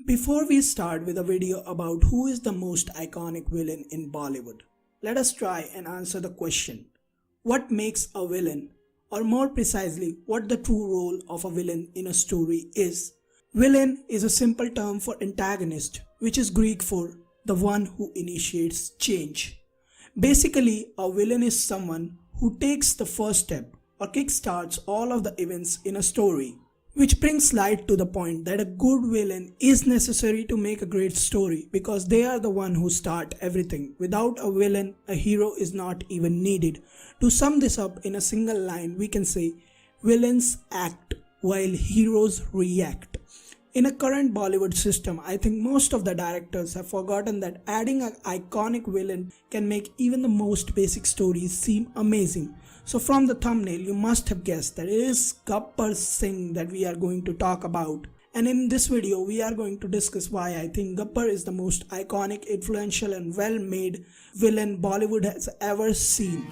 Before we start with a video about who is the most iconic villain in Bollywood, let us try and answer the question: what makes a villain? Or more precisely, what the true role of a villain in a story is. Villain is a simple term for antagonist, which is Greek for the one who initiates change. Basically, a villain is someone who takes the first step or kickstarts all of the events in a story. Which brings light to the point that a good villain is necessary to make a great story because they are the one who start everything. Without a villain, a hero is not even needed. To sum this up in a single line, we can say villains act while heroes react. In a current Bollywood system, I think most of the directors have forgotten that adding an iconic villain can make even the most basic stories seem amazing. So from the thumbnail, you must have guessed that it is Gabbar Singh that we are going to talk about. And in this video, we are going to discuss why I think Gabbar is the most iconic, influential and well-made villain Bollywood has ever seen.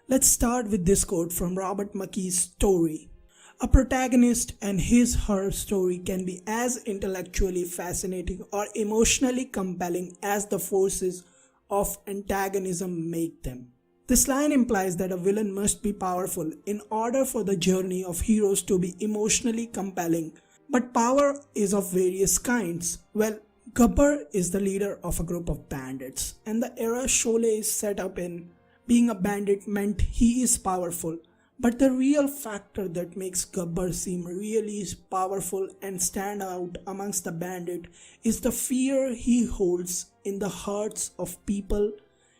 Let's start with this quote from Robert McKee's story. A protagonist and his/her story can be as intellectually fascinating or emotionally compelling as the forces of antagonism make them. This line implies that a villain must be powerful in order for the journey of heroes to be emotionally compelling. But power is of various kinds. Well, Gabbar is the leader of a group of bandits, and the era Sholay is set up in. Being a bandit meant he is powerful. But the real factor that makes Gabbar seem really powerful and stand out amongst the bandit is the fear he holds in the hearts of people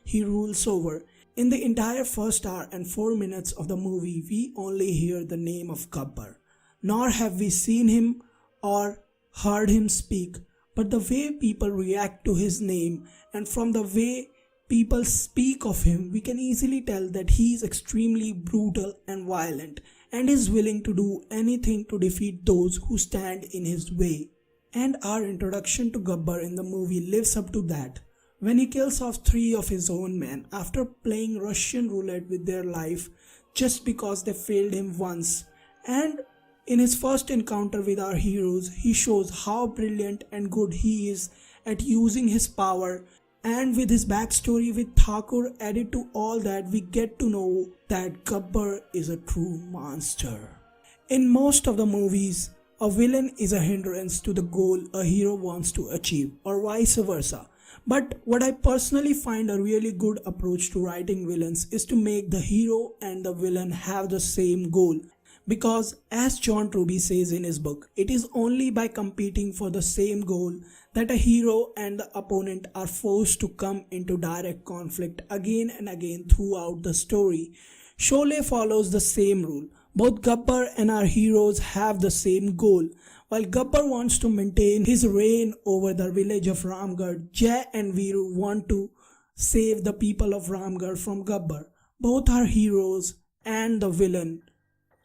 he rules over. In the entire first hour and 4 minutes of the movie, we only hear the name of Gabbar. Nor have we seen him or heard him speak, but the way people react to his name and from the way people speak of him, we can easily tell that he is extremely brutal and violent and is willing to do anything to defeat those who stand in his way. And our introduction to Gabbar in the movie lives up to that. When he kills off 3 of his own men after playing Russian roulette with their life just because they failed him once. And in his first encounter with our heroes, he shows how brilliant and good he is at using his power. And with his backstory with Thakur added to all that, we get to know that Gabbar is a true monster. In most of the movies, a villain is a hindrance to the goal a hero wants to achieve, or vice versa. But what I personally find a really good approach to writing villains is to make the hero and the villain have the same goal. Because as John Truby says in his book, it is only by competing for the same goal that a hero and the opponent are forced to come into direct conflict again and again throughout the story. Sholay follows the same rule. Both Gabbar and our heroes have the same goal. While Gabbar wants to maintain his reign over the village of Ramgarh, Jai and Veeru want to save the people of Ramgarh from Gabbar. Both our heroes and the villain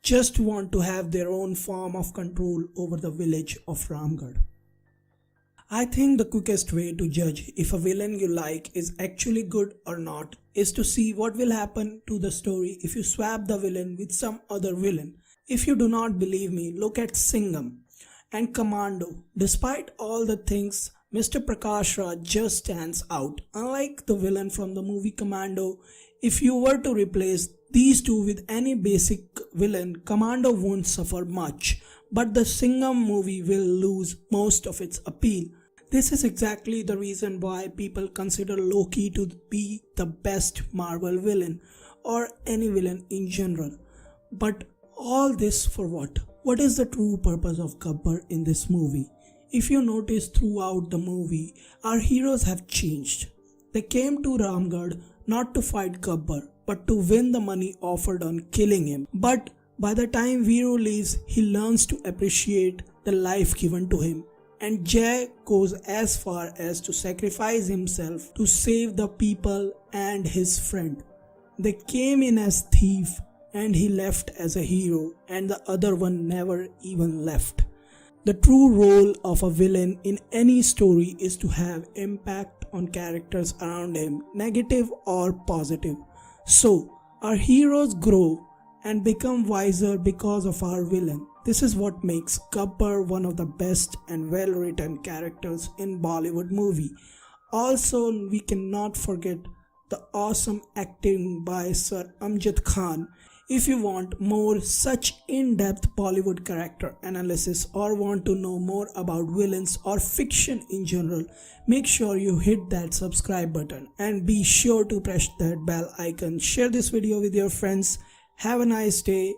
just want to have their own form of control over the village of Ramgarh. I think the quickest way to judge if a villain you like is actually good or not is to see what will happen to the story if you swap the villain with some other villain. If you do not believe me, look at Singham and Commando. Despite all the things, Mr. Prakash Raj just stands out. Unlike the villain from the movie Commando, if you were to replace these two with any basic villain, Commando won't suffer much, but the Singham movie will lose most of its appeal. This is exactly the reason why people consider Loki to be the best Marvel villain, or any villain in general. But all this for what? What is the true purpose of Gabbar in this movie? If you notice throughout the movie, our heroes have changed. They came to Ramgarh not to fight Gabbar, but to win the money offered on killing him. But by the time Veeru leaves, he learns to appreciate the life given to him. And Jai goes as far as to sacrifice himself to save the people and his friend. They came in as thief and he left as a hero, and the other one never even left. The true role of a villain in any story is to have impact on characters around him, negative or positive. So, our heroes grow and become wiser because of our villain. This is what makes Gabbar one of the best and well written characters in Bollywood movie. Also, we cannot forget the awesome acting by Sir Amjad Khan. If you want more such in-depth Bollywood character analysis or want to know more about villains or fiction in general, make sure you hit that subscribe button and be sure to press that bell icon. Share this video with your friends. Have a nice day.